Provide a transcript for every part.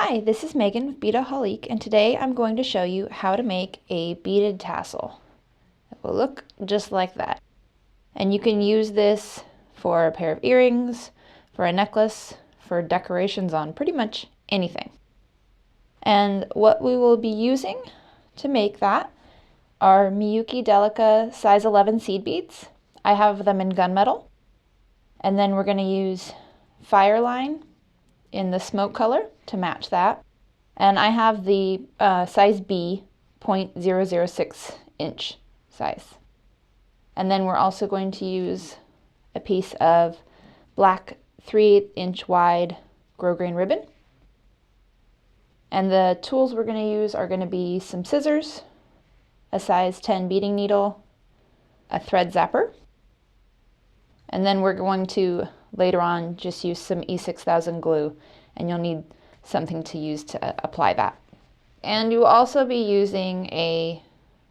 Hi, this is Megan with Beadaholique, and today I'm going to show you how to make a beaded tassel. It will look just like that. And you can use this for a pair of earrings, for a necklace, for decorations on pretty much anything. And what we will be using to make that are Miyuki Delica size 11 seed beads. I have them in gunmetal. And then we're going to use Fireline in the smoke color to match that. And I have the size B 0.006 inch size. And then we're also going to use a piece of black 3/8 inch wide grosgrain ribbon. And the tools we're going to use are going to be some scissors, a size 10 beading needle, a thread zapper, and then we're going to later on just use some E6000 glue, and you'll need something to use to apply that. And you will also be using a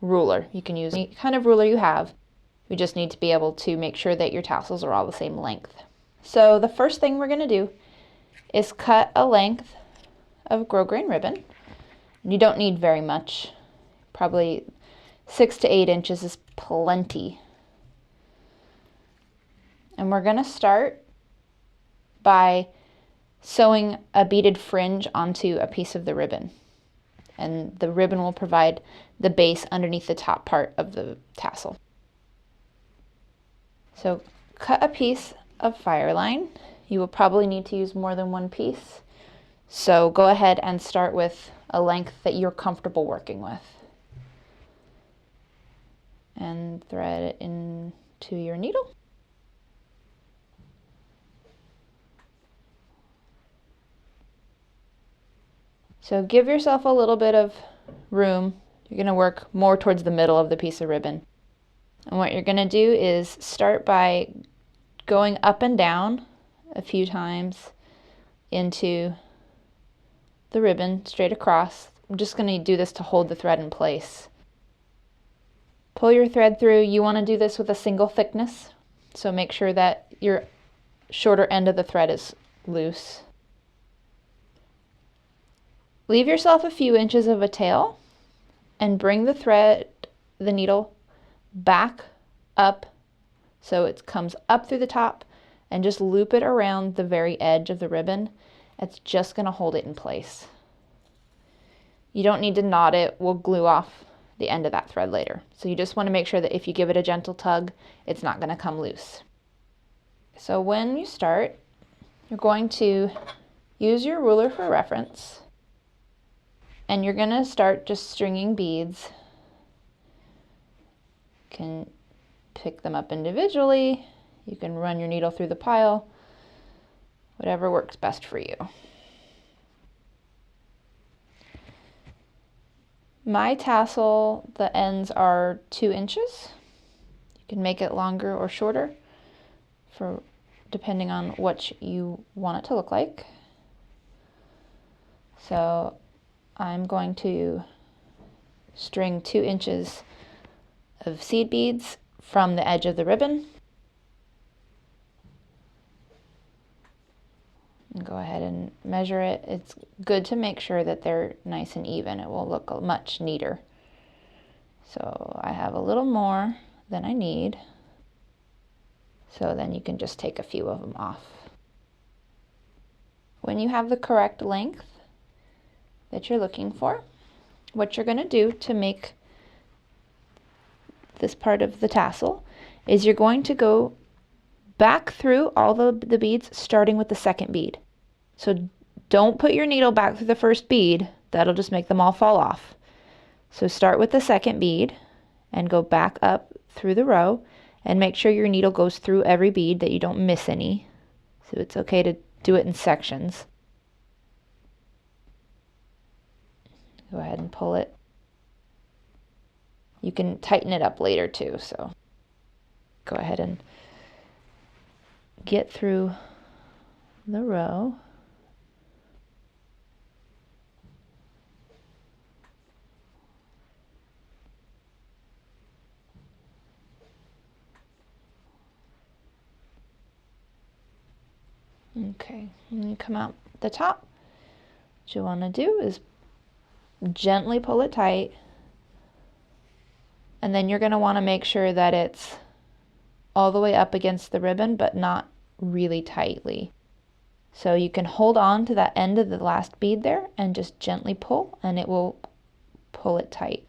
ruler. You can use any kind of ruler you have. You just need to be able to make sure that your tassels are all the same length. So the first thing we're going to do is cut a length of grosgrain ribbon. You don't need very much. Probably 6 to 8 inches is plenty. And we're going to start by sewing a beaded fringe onto a piece of the ribbon. And the ribbon will provide the base underneath the top part of the tassel. So cut a piece of Fireline. You will probably need to use more than one piece. So go ahead and start with a length that you're comfortable working with. And thread it into your needle. So give yourself a little bit of room. You're going to work more towards the middle of the piece of ribbon. And what you're going to do is start by going up and down a few times into the ribbon straight across. I'm just going to do this to hold the thread in place. Pull your thread through. You want to do this with a single thickness, so make sure that your shorter end of the thread is loose. Leave yourself a few inches of a tail and bring the needle back up so it comes up through the top, and just loop it around the very edge of the ribbon. It's just going to hold it in place. You don't need to knot it. We'll glue off the end of that thread later. So you just want to make sure that if you give it a gentle tug, it's not going to come loose. So when you start, you're going to use your ruler for reference. And you're going to start just stringing beads. You can pick them up individually. You can run your needle through the pile. Whatever works best for you. My tassel, the ends are 2 inches. You can make it longer or shorter depending on what you want it to look like. So I'm going to string 2 inches of seed beads from the edge of the ribbon. And go ahead and measure it. It's good to make sure that they're nice and even. It will look much neater. So I have a little more than I need. So then you can just take a few of them off. When you have the correct length that you're looking for, what you're going to do to make this part of the tassel is you're going to go back through all the beads, starting with the second bead. So don't put your needle back through the first bead. That'll just make them all fall off. So start with the second bead and go back up through the row, and make sure your needle goes through every bead, that you don't miss any. So it's okay to do it in sections. Go ahead and pull it. You can tighten it up later too, so go ahead and get through the row. Okay, and you come out the top, What you want to do is gently pull it tight, and then you're going to want to make sure that it's all the way up against the ribbon, but not really tightly. So you can hold on to that end of the last bead there and just gently pull, and it will pull it tight.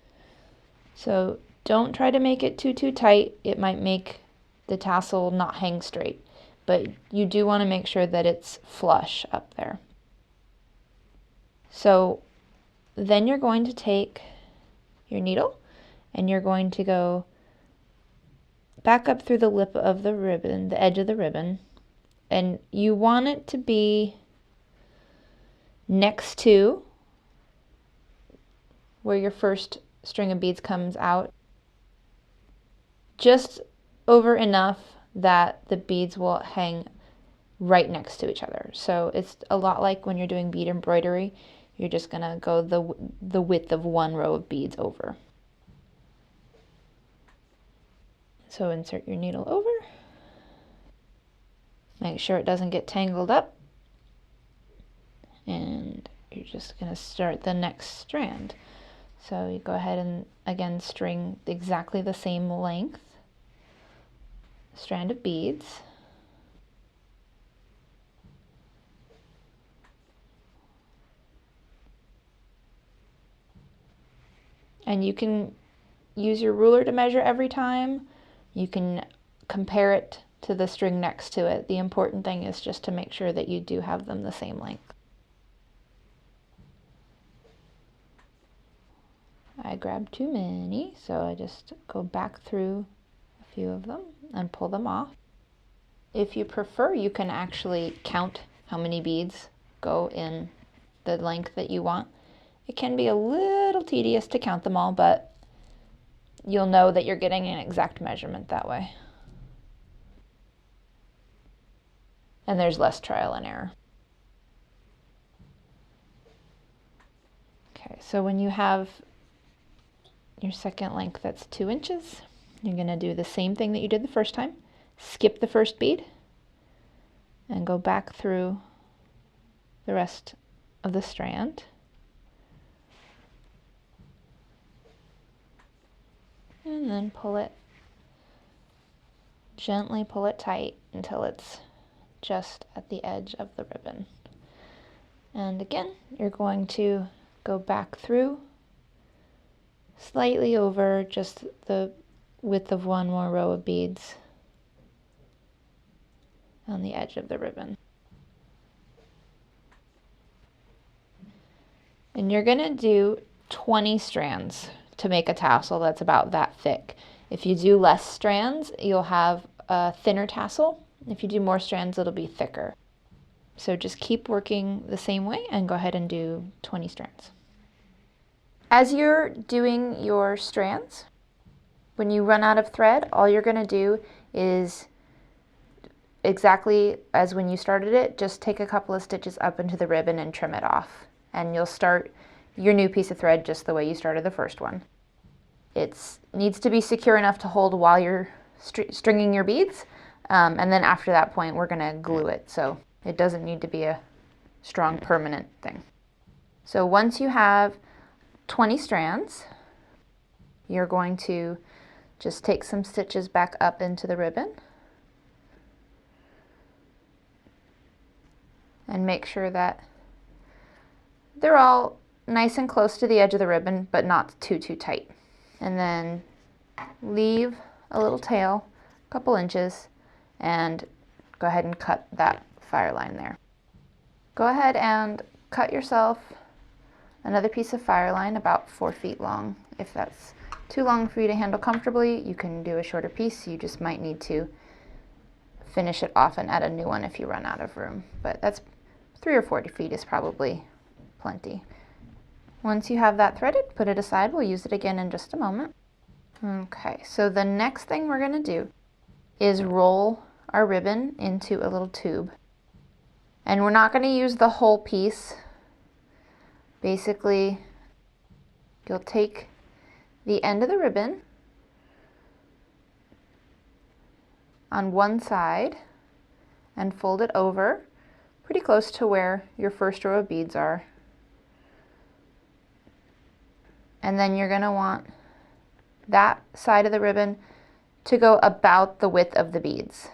So don't try to make it too tight. It might make the tassel not hang straight, but you do want to make sure that it's flush up there. So then you're going to take your needle and you're going to go back up through the lip of the ribbon, the edge of the ribbon, and you want it to be next to where your first string of beads comes out, just over enough that the beads will hang right next to each other. So it's a lot like when you're doing bead embroidery. You're just gonna go the width of one row of beads over. So insert your needle over. Make sure it doesn't get tangled up. And you're just gonna start the next strand. So you go ahead and again string exactly the same length strand of beads. And you can use your ruler to measure every time. You can compare it to the string next to it. The important thing is just to make sure that you do have them the same length. I grabbed too many, so I just go back through a few of them and pull them off. If you prefer, you can actually count how many beads go in the length that you want. It can be a little tedious to count them all, but you'll know that you're getting an exact measurement that way. And there's less trial and error. Okay, so when you have your second length that's 2 inches, you're going to do the same thing that you did the first time. Skip the first bead and go back through the rest of the strand. And then pull it, gently pull it tight until it's just at the edge of the ribbon. And again, you're going to go back through slightly over just the width of one more row of beads on the edge of the ribbon. And you're going to do 20 strands to make a tassel that's about that thick. If you do less strands, you'll have a thinner tassel. If you do more strands, it'll be thicker. So just keep working the same way and go ahead and do 20 strands. As you're doing your strands, when you run out of thread, all you're going to do is exactly as when you started it, just take a couple of stitches up into the ribbon and trim it off. And you'll start your new piece of thread just the way you started the first one. It needs to be secure enough to hold while you're stringing your beads. And then after that point, we're going to glue it. So it doesn't need to be a strong permanent thing. So once you have 20 strands, you're going to just take some stitches back up into the ribbon and make sure that they're all nice and close to the edge of the ribbon, but not too tight. And then leave a little tail, a couple inches, and go ahead and cut that fire line there. Go ahead and cut yourself another piece of fire line about 4 feet long. If that's too long for you to handle comfortably, you can do a shorter piece. You just might need to finish it off and add a new one if you run out of room. But that's 3 or 4 feet is probably plenty. Once you have that threaded, put it aside. We'll use it again in just a moment. Okay, so the next thing we're going to do is roll our ribbon into a little tube. And we're not going to use the whole piece. Basically, you'll take the end of the ribbon on one side and fold it over pretty close to where your first row of beads are. And then you're gonna want that side of the ribbon to go about the width of the beads.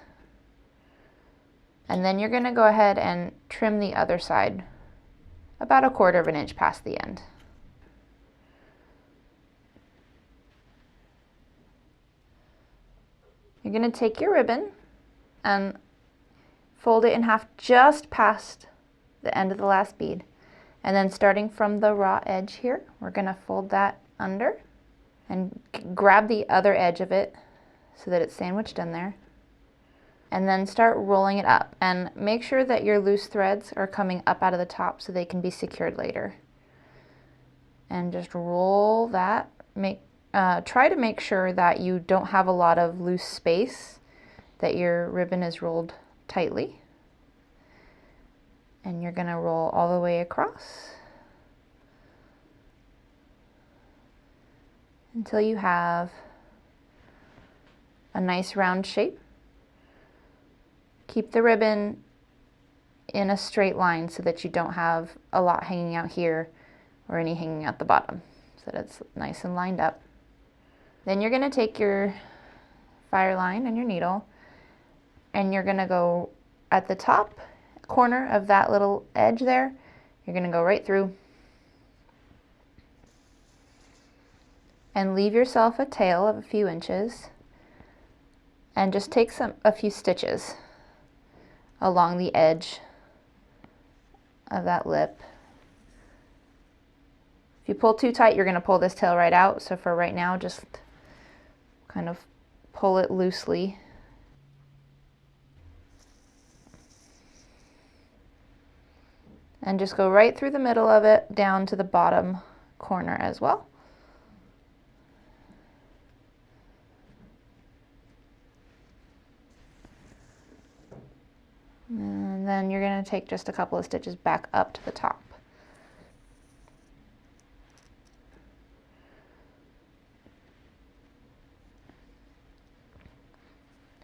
And then you're gonna go ahead and trim the other side about 1/4 of an inch past the end. You're gonna take your ribbon and fold it in half just past the end of the last bead. And then starting from the raw edge here, we're gonna fold that under and grab the other edge of it so that it's sandwiched in there. And then start rolling it up, and make sure that your loose threads are coming up out of the top so they can be secured later. And just roll that. Try to make sure that you don't have a lot of loose space, that your ribbon is rolled tightly. And you're gonna roll all the way across until you have a nice round shape. Keep the ribbon in a straight line so that you don't have a lot hanging out here or any hanging out the bottom, so that it's nice and lined up. Then you're gonna take your fire line and your needle, and you're gonna go at the top corner of that little edge there. You're gonna go right through and leave yourself a tail of a few inches, and just take a few stitches along the edge of that lip. If you pull too tight, you're gonna pull this tail right out. So for right now, just kind of pull it loosely. And just go right through the middle of it down to the bottom corner as well. And then you're going to take just a couple of stitches back up to the top.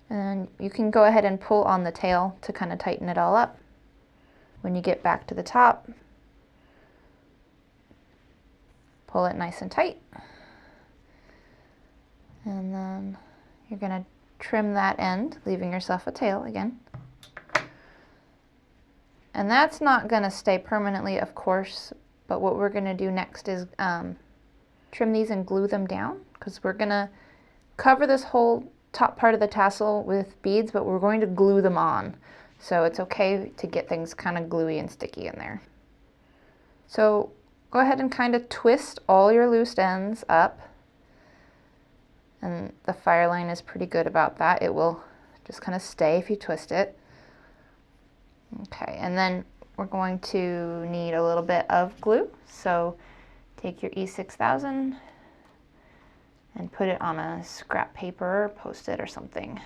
And you can go ahead and pull on the tail to kind of tighten it all up. When you get back to the top, pull it nice and tight. And then you're going to trim that end, leaving yourself a tail again. And that's not going to stay permanently, of course, but what we're going to do next is trim these and glue them down, because we're going to cover this whole top part of the tassel with beads, but we're going to glue them on. So it's okay to get things kind of gluey and sticky in there. So go ahead and kind of twist all your loose ends up. And the fire line is pretty good about that. It will just kind of stay if you twist it. Okay, and then we're going to need a little bit of glue. So take your E6000 and put it on a scrap paper, Post-it or something.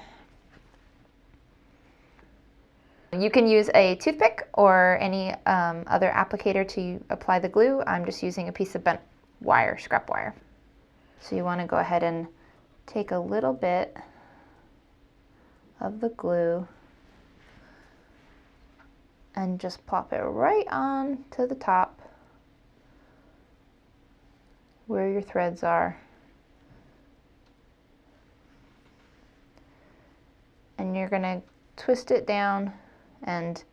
You can use a toothpick or any other applicator to apply the glue. I'm just using a piece of bent wire, scrap wire. So you want to go ahead and take a little bit of the glue and just plop it right on to the top where your threads are. And you're going to twist it down and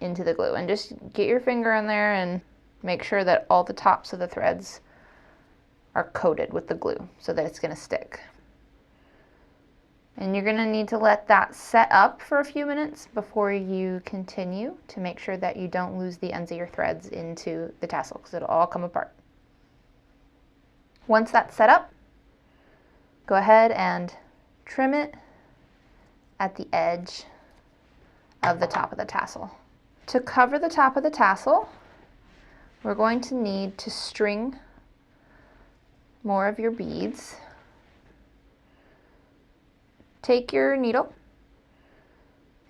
into the glue, and just get your finger in there and make sure that all the tops of the threads are coated with the glue so that it's going to stick. And you're going to need to let that set up for a few minutes before you continue, to make sure that you don't lose the ends of your threads into the tassel, because it'll all come apart. Once that's set up, go ahead and trim it at the edge of the top of the tassel. To cover the top of the tassel, we're going to need to string more of your beads. Take your needle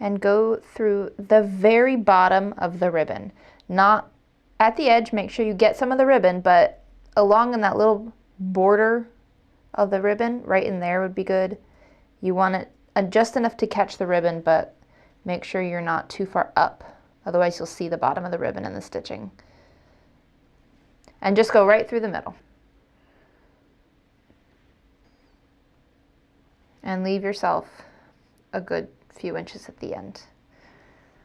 and go through the very bottom of the ribbon. Not at the edge, make sure you get some of the ribbon, but along in that little border of the ribbon, right in there would be good. You want it just enough to catch the ribbon, but make sure you're not too far up. Otherwise you'll see the bottom of the ribbon in the stitching. And just go right through the middle. and leave yourself a good few inches at the end.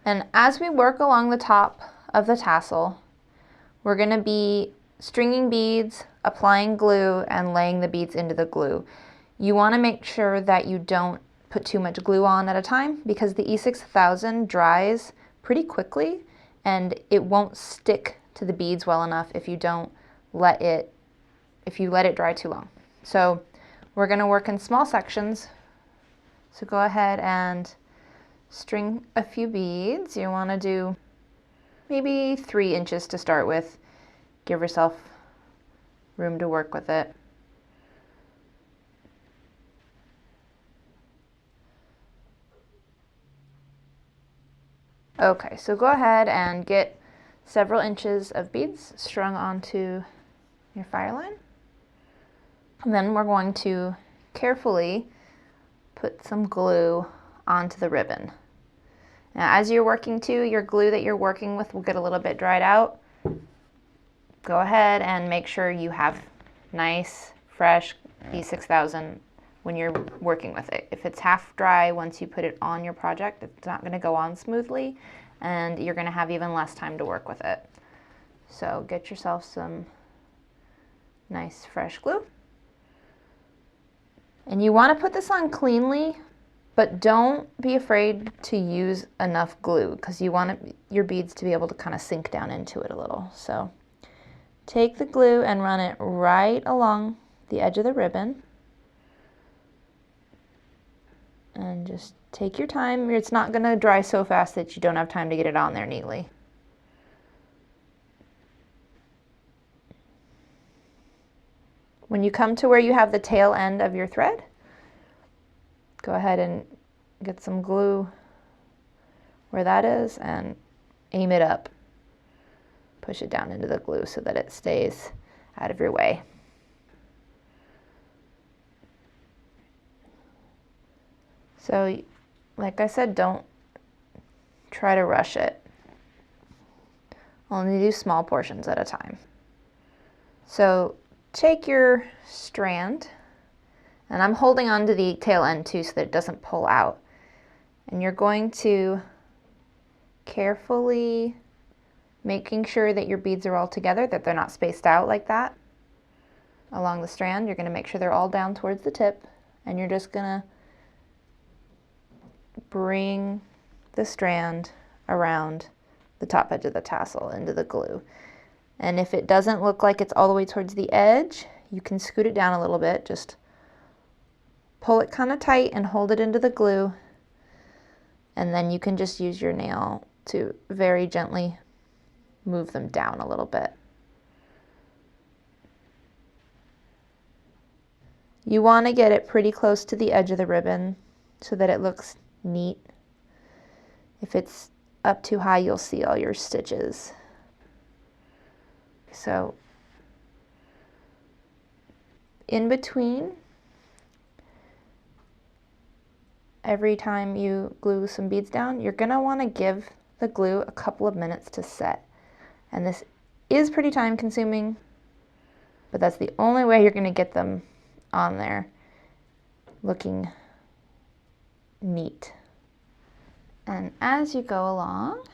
And as we work along the top of the tassel, we're going to be stringing beads, applying glue, and laying the beads into the glue. You want to make sure that you don't put too much glue on at a time, because the E6000 dries pretty quickly and it won't stick to the beads well enough if you let it dry too long. So we're going to work in small sections. So go ahead and string a few beads. You want to do maybe 3 inches to start with. Give yourself room to work with it. Okay, so go ahead and get several inches of beads strung onto your fire line. And then we're going to carefully put some glue onto the ribbon. Now, as you're working too, your glue that you're working with will get a little bit dried out. Go ahead and make sure you have nice, fresh E6000 when you're working with it. If it's half dry once you put it on your project, it's not going to go on smoothly and you're going to have even less time to work with it. So get yourself some nice fresh glue. And you want to put this on cleanly, but don't be afraid to use enough glue because you want your beads to be able to kind of sink down into it a little. So take the glue and run it right along the edge of the ribbon. And just take your time. It's not going to dry so fast that you don't have time to get it on there neatly. When you come to where you have the tail end of your thread, go ahead and get some glue where that is and aim it up. Push it down into the glue so that it stays out of your way. So, like I said, don't try to rush it. Only do small portions at a time. So take your strand, and I'm holding on to the tail end too so that it doesn't pull out. And you're going to carefully making sure that your beads are all together, that they're not spaced out like that. Along the strand, you're going to make sure they're all down towards the tip, and you're just going to bring the strand around the top edge of the tassel into the glue. And if it doesn't look like it's all the way towards the edge, you can scoot it down a little bit. Just pull it kind of tight and hold it into the glue. And then you can just use your nail to very gently move them down a little bit. You want to get it pretty close to the edge of the ribbon so that it looks neat. If it's up too high, you'll see all your stitches. So in between, every time you glue some beads down, you're going to want to give the glue a couple of minutes to set. And this is pretty time consuming, but that's the only way you're going to get them on there looking neat. And as you go along,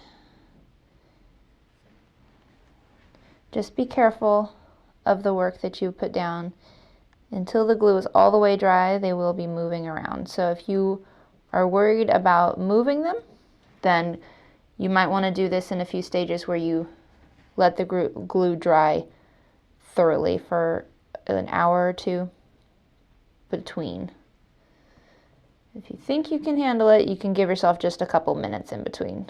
just be careful of the work that you put down. Until the glue is all the way dry, they will be moving around. So if you are worried about moving them, then you might want to do this in a few stages where you let the glue dry thoroughly for an hour or two between. If you think you can handle it, you can give yourself just a couple minutes in between.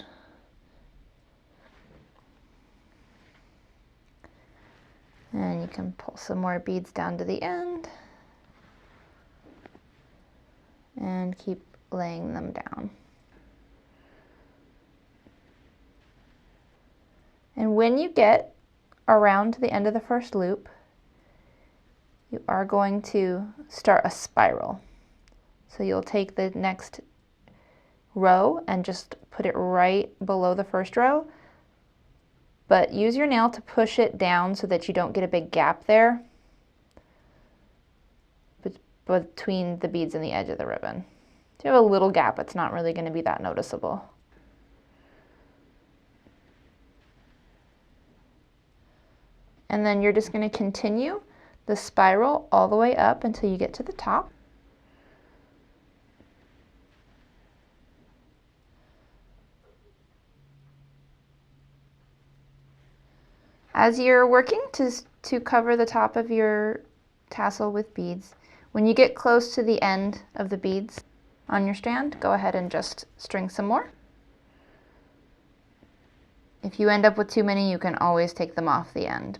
And you can pull some more beads down to the end and keep laying them down. And when you get around to the end of the first loop, you are going to start a spiral. So you'll take the next row and just put it right below the first row, but use your nail to push it down so that you don't get a big gap there. But between the beads and the edge of the ribbon. If you have a little gap, it's not really going to be that noticeable. And then you're just going to continue the spiral all the way up until you get to the top. As you're working to cover the top of your tassel with beads, when you get close to the end of the beads on your strand, go ahead and just string some more. If you end up with too many, you can always take them off the end.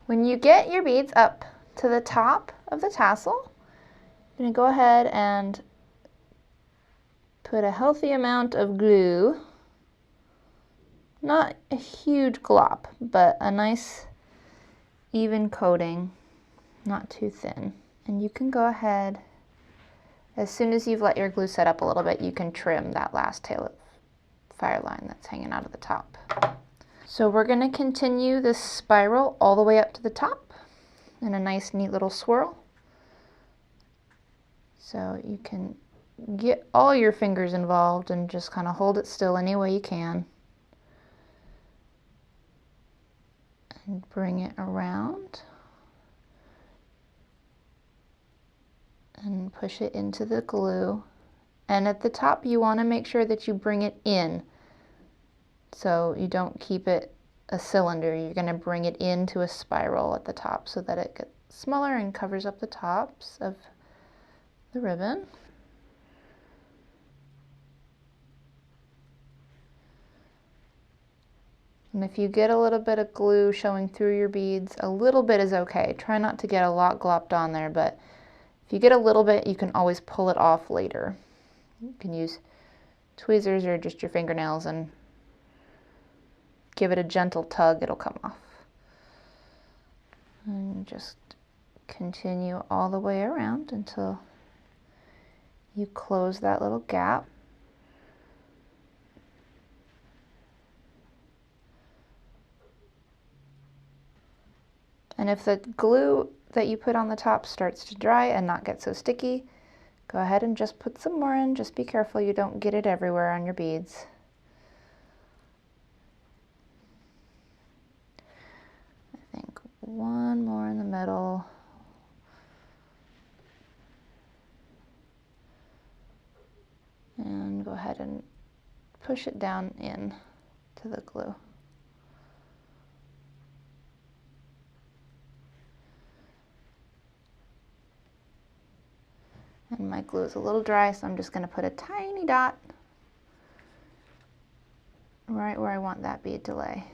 When you get your beads up to the top of the tassel, you're going to go ahead and put a healthy amount of glue, not a huge glop, but a nice even coating, not too thin. And you can go ahead, as soon as you've let your glue set up a little bit, you can trim that last tail of fire line that's hanging out of the top. So we're going to continue this spiral all the way up to the top in a nice neat little swirl. So you can get all your fingers involved and just kind of hold it still any way you can. And bring it around. And push it into the glue. And at the top you want to make sure that you bring it in. So you don't keep it a cylinder, you're going to bring it into a spiral at the top so that it gets smaller and covers up the tops of the ribbon. And if you get a little bit of glue showing through your beads, a little bit is okay. Try not to get a lot glopped on there, but if you get a little bit, you can always pull it off later. You can use tweezers or just your fingernails and give it a gentle tug, it'll come off. And just continue all the way around until you close that little gap. And if the glue that you put on the top starts to dry and not get so sticky, go ahead and just put some more in. Just be careful you don't get it everywhere on your beads. One more in the middle. And go ahead and push it down in to the glue. And my glue is a little dry, so I'm just going to put a tiny dot right where I want that bead to lay.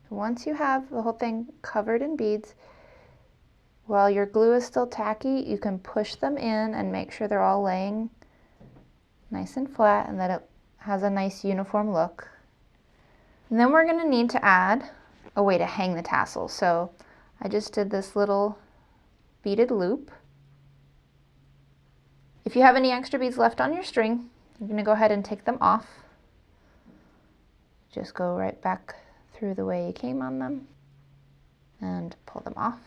Once you have the whole thing covered in beads, while your glue is still tacky, you can push them in and make sure they're all laying nice and flat and that it has a nice uniform look. And then we're going to need to add a way to hang the tassel. So I just did this little beaded loop. If you have any extra beads left on your string, you're going to go ahead and take them off. Just go right back through the way you came on them and pull them off.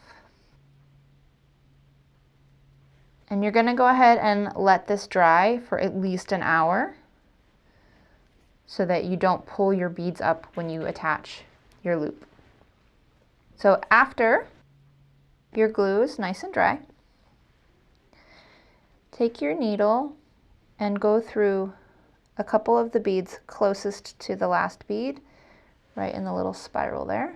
And you're going to go ahead and let this dry for at least an hour so that you don't pull your beads up when you attach your loop. So after your glue is nice and dry, take your needle and go through a couple of the beads closest to the last bead, right in the little spiral there.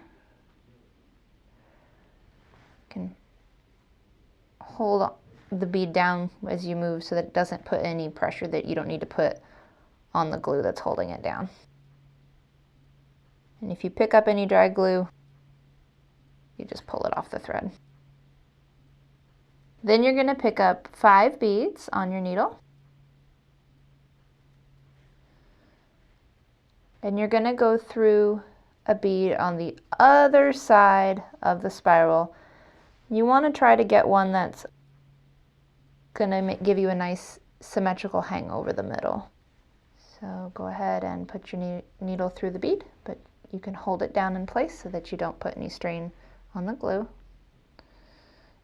You can hold the bead down as you move so that it doesn't put any pressure that you don't need to put on the glue that's holding it down. And if you pick up any dry glue, you just pull it off the thread. Then you're going to pick up 5 beads on your needle. And you're going to go through a bead on the other side of the spiral. You want to try to get one that's going to give you a nice symmetrical hang over the middle. So go ahead and put your needle through the bead, but you can hold it down in place so that you don't put any strain on the glue.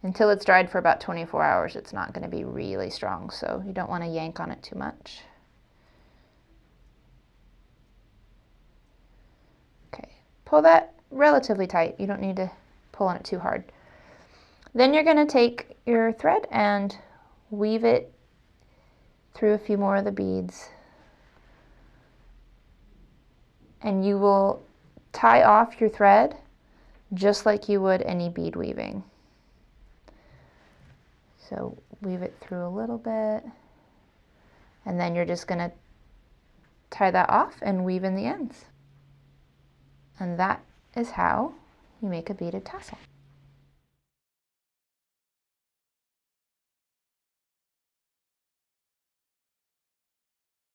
Until it's dried for about 24 hours, it's not going to be really strong, so you don't want to yank on it too much. Okay, pull that relatively tight. You don't need to pull on it too hard. Then you're going to take your thread and weave it through a few more of the beads. And you will tie off your thread just like you would any bead weaving. So weave it through a little bit, and then you're just going to tie that off and weave in the ends. And that is how you make a beaded tassel.